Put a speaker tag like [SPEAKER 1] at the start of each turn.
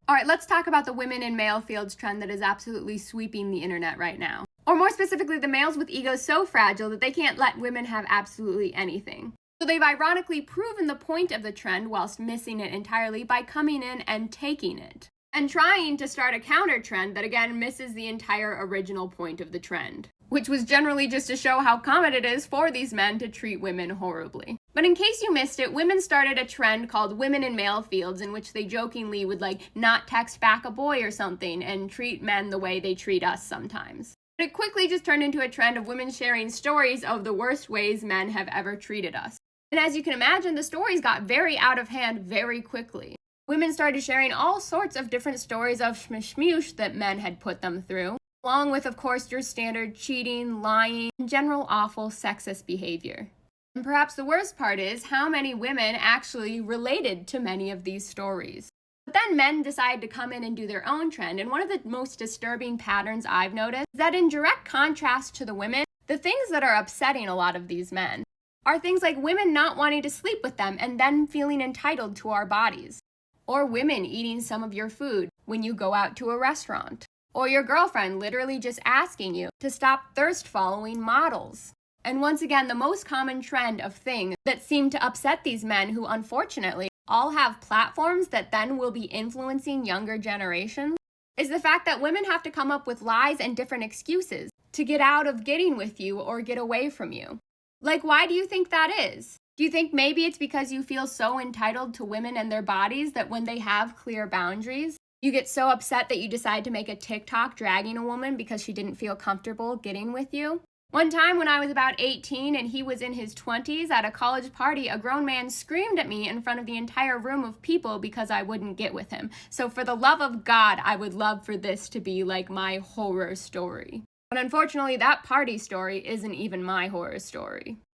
[SPEAKER 1] All right, let's talk about the women in male fields trend that is absolutely sweeping the internet right now. Or more specifically, the males with egos so fragile that they can't let women have absolutely anything. So they've ironically proven the point of the trend whilst missing it entirely by coming in and taking it. And trying to start a counter trend that again misses the entire original point of the trend, which was generally just to show how common it is for these men to treat women horribly. But in case you missed it, women started a trend called Women in Male Fields, in which they jokingly would not text back a boy or something and treat men the way they treat us sometimes. But it quickly just turned into a trend of women sharing stories of the worst ways men have ever treated us. And as you can imagine, the stories got very out of hand very quickly. Women started sharing all sorts of different stories of schmishmush that men had put them through, along with, of course, your standard cheating, lying, and general awful sexist behavior. And perhaps the worst part is how many women actually related to many of these stories. But then men decide to come in and do their own trend, and one of the most disturbing patterns I've noticed is that in direct contrast to the women, the things that are upsetting a lot of these men are things like women not wanting to sleep with them and then feeling entitled to our bodies, or women eating some of your food when you go out to a restaurant, or your girlfriend literally just asking you to stop thirst following models. And once again, the most common trend of things that seem to upset these men who unfortunately all have platforms that then will be influencing younger generations is the fact that women have to come up with lies and different excuses to get out of getting with you or get away from you. Like, why do you think that is? Do you think maybe it's because you feel so entitled to women and their bodies that when they have clear boundaries, you get so upset that you decide to make a TikTok dragging a woman because she didn't feel comfortable getting with you? One time when I was about 18 and he was in his 20s at a college party, a grown man screamed at me in front of the entire room of people because I wouldn't get with him. So for the love of God, I would love for this to be like my horror story. But unfortunately, that party story isn't even my horror story.